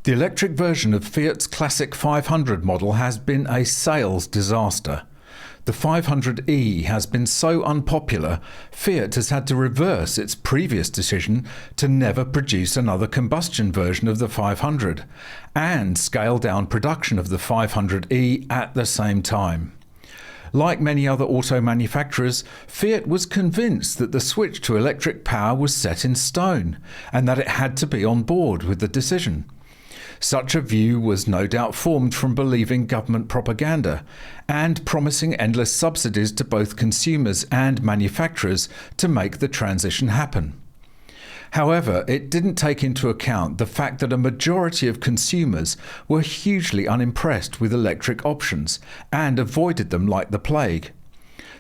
The electric version of Fiat's classic 500 model has been a sales disaster. The 500e has been so unpopular, Fiat has had to reverse its previous decision to never produce another combustion version of the 500 and scale down production of the 500e at the same time. Like many other auto manufacturers, Fiat was convinced that the switch to electric power was set in stone and that it had to be on board with the decision. Such a view was no doubt formed from believing government propaganda and promising endless subsidies to both consumers and manufacturers to make the transition happen. However, it didn't take into account the fact that a majority of consumers were hugely unimpressed with electric options and avoided them like the plague.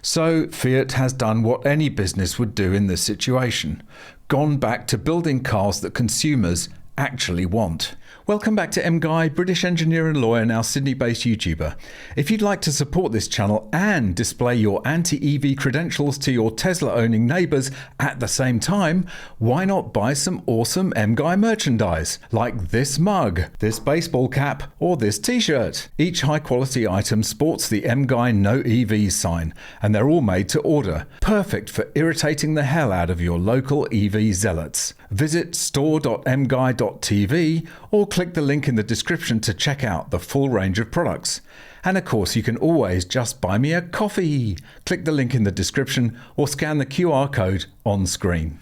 So Fiat has done what any business would do in this situation, gone back to building cars that consumers actually want. Welcome back to MGUY, British engineer and lawyer, now Sydney-based YouTuber. If you'd like to support this channel and display your anti-EV credentials to your Tesla-owning neighbours at the same time, why not buy some awesome MGUY merchandise, like this mug, this baseball cap, or this t-shirt. Each high-quality item sports the MGUY No EVs sign, and they're all made to order, perfect for irritating the hell out of your local EV zealots. Visit store.mguy.tv or click the link in the description to check out the full range of products. And of course, you can always just buy me a coffee. Click the link in the description or scan the QR code on screen.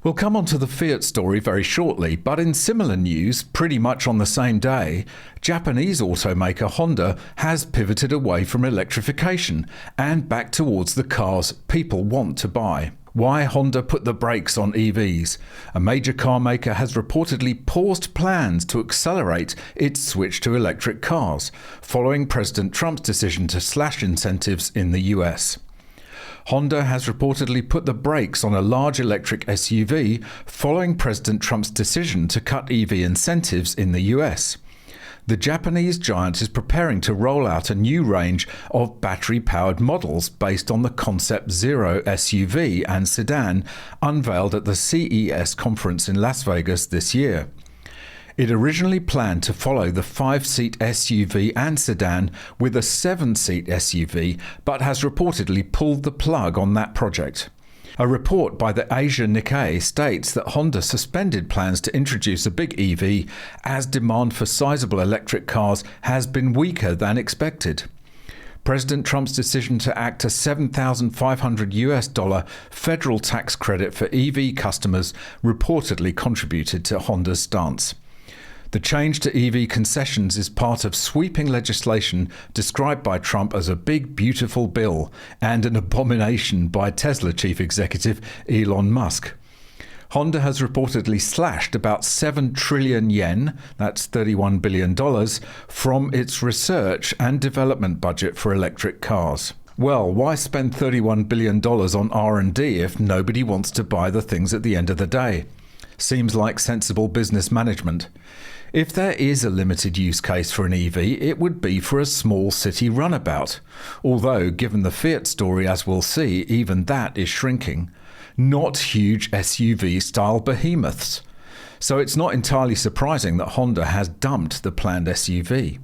We'll come on to the Fiat story very shortly, but in similar news, pretty much on the same day, Japanese automaker Honda has pivoted away from electrification and back towards the cars people want to buy. Why Honda put the brakes on EVs? A major car maker has reportedly paused plans to accelerate its switch to electric cars, following President Trump's decision to slash incentives in the US. Honda has reportedly put the brakes on a large electric SUV following President Trump's decision to cut EV incentives in the US. The Japanese giant is preparing to roll out a new range of battery-powered models based on the Concept Zero SUV and sedan unveiled at the CES conference in Las Vegas this year. It originally planned to follow the 5-seat SUV and sedan with a 7-seat SUV, but has reportedly pulled the plug on that project. A report by the Asia Nikkei states that Honda suspended plans to introduce a big EV as demand for sizable electric cars has been weaker than expected. President Trump's decision to act a $7,500 federal tax credit for EV customers reportedly contributed to Honda's stance. The change to EV concessions is part of sweeping legislation described by Trump as a big, beautiful bill and an abomination by Tesla chief executive Elon Musk. Honda has reportedly slashed about 7 trillion yen, that's $31 billion, from its research and development budget for electric cars. Well, why spend $31 billion on R&D if nobody wants to buy the things at the end of the day? Seems like sensible business management. If there is a limited use case for an EV, it would be for a small city runabout. Although, given the Fiat story as we'll see, even that is shrinking. Not huge SUV-style behemoths. So it's not entirely surprising that Honda has dumped the planned SUV.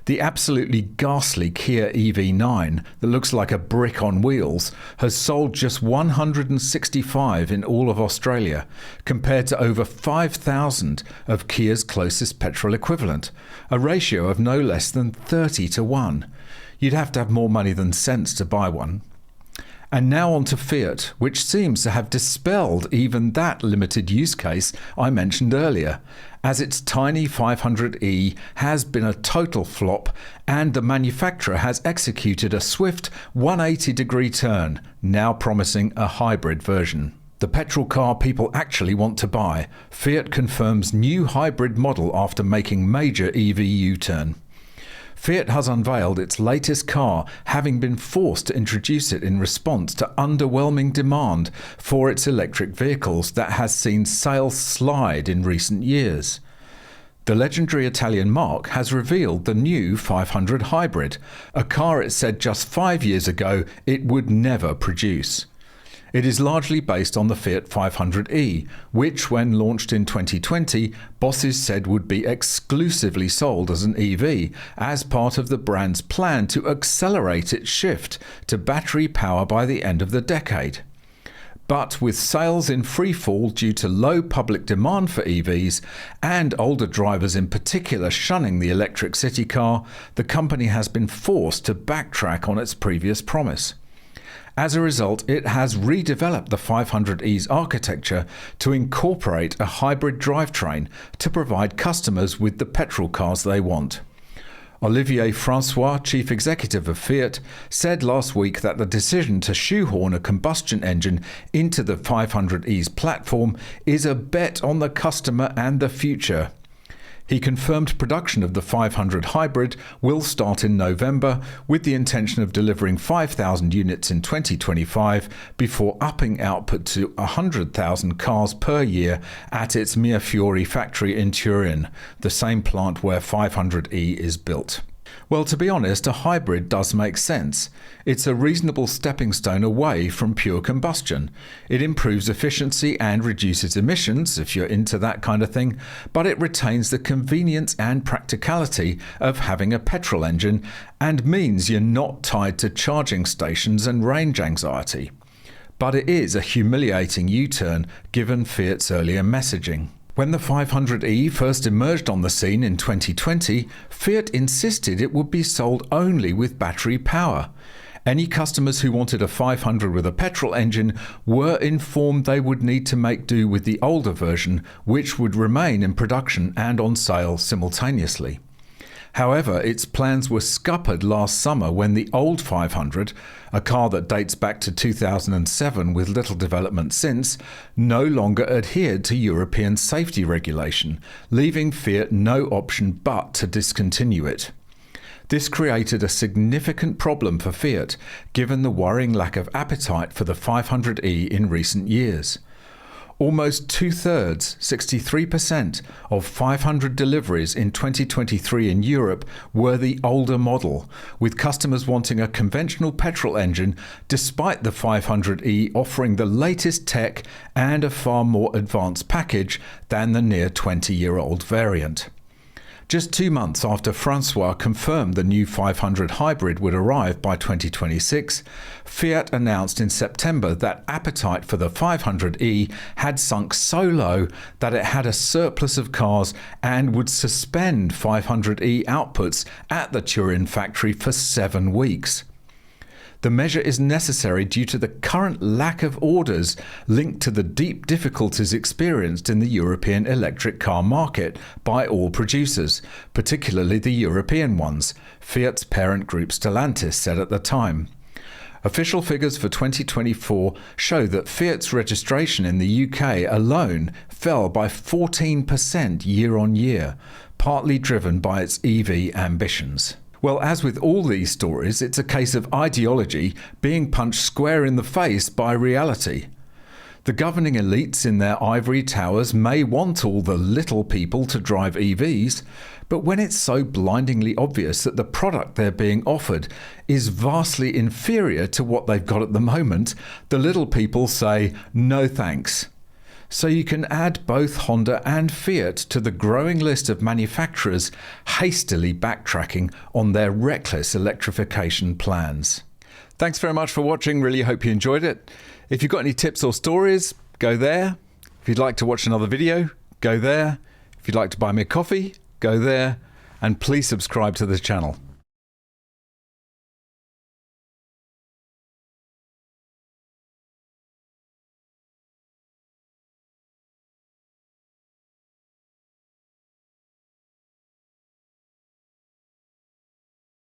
The absolutely ghastly Kia EV9 that looks like a brick on wheels has sold just 165 in all of Australia, compared to over 5,000 of Kia's closest petrol equivalent, a ratio of no less than 30 to 1. You'd have to have more money than sense to buy one. And now on to Fiat, which seems to have dispelled even that limited use case I mentioned earlier, as its tiny 500e has been a total flop and the manufacturer has executed a swift 180-degree turn, now promising a hybrid version. The petrol car people actually want to buy, Fiat confirms new hybrid model after making major EV U-turn. Fiat has unveiled its latest car, having been forced to introduce it in response to underwhelming demand for its electric vehicles that has seen sales slide in recent years. The legendary Italian marque has revealed the new 500 Hybrid, a car it said just 5 years ago it would never produce. It is largely based on the Fiat 500e, which, when launched in 2020, bosses said would be exclusively sold as an EV, as part of the brand's plan to accelerate its shift to battery power by the end of the decade. But with sales in free fall due to low public demand for EVs and older drivers in particular shunning the electric city car, the company has been forced to backtrack on its previous promise. As a result, it has redeveloped the 500e's architecture to incorporate a hybrid drivetrain to provide customers with the petrol cars they want. Olivier Francois, chief executive of Fiat, said last week that the decision to shoehorn a combustion engine into the 500e's platform is a bet on the customer and the future. He confirmed production of the 500 hybrid will start in November, with the intention of delivering 5,000 units in 2025 before upping output to 100,000 cars per year at its Mirafiori factory in Turin, the same plant where 500e is built. Well, to be honest, a hybrid does make sense. It's a reasonable stepping stone away from pure combustion. It improves efficiency and reduces emissions, if you're into that kind of thing, but it retains the convenience and practicality of having a petrol engine and means you're not tied to charging stations and range anxiety. But it is a humiliating U-turn given Fiat's earlier messaging. When the 500e first emerged on the scene in 2020, Fiat insisted it would be sold only with battery power. Any customers who wanted a 500 with a petrol engine were informed they would need to make do with the older version, which would remain in production and on sale simultaneously. However, its plans were scuppered last summer when the old 500, a car that dates back to 2007 with little development since, no longer adhered to European safety regulation, leaving Fiat no option but to discontinue it. This created a significant problem for Fiat, given the worrying lack of appetite for the 500e in recent years. Almost two-thirds, 63%, of 500 deliveries in 2023 in Europe were the older model, with customers wanting a conventional petrol engine despite the 500e offering the latest tech and a far more advanced package than the near 20-year-old variant. Just 2 months after Francois confirmed the new 500 hybrid would arrive by 2026, Fiat announced in September that appetite for the 500e had sunk so low that it had a surplus of cars and would suspend 500e outputs at the Turin factory for 7 weeks. The measure is necessary due to the current lack of orders linked to the deep difficulties experienced in the European electric car market by all producers, particularly the European ones, Fiat's parent group Stellantis said at the time. Official figures for 2024 show that Fiat's registration in the UK alone fell by 14% year-on-year, partly driven by its EV ambitions. Well, as with all these stories, it's a case of ideology being punched square in the face by reality. The governing elites in their ivory towers may want all the little people to drive EVs, but when it's so blindingly obvious that the product they're being offered is vastly inferior to what they've got at the moment, the little people say, no thanks. So you can add both Honda and Fiat to the growing list of manufacturers hastily backtracking on their reckless electrification plans. Thanks very much for watching. Really hope you enjoyed it. If you've got any tips or stories, go there. If you'd like to watch another video, go there. If you'd like to buy me a coffee, go there. And please subscribe to the channel.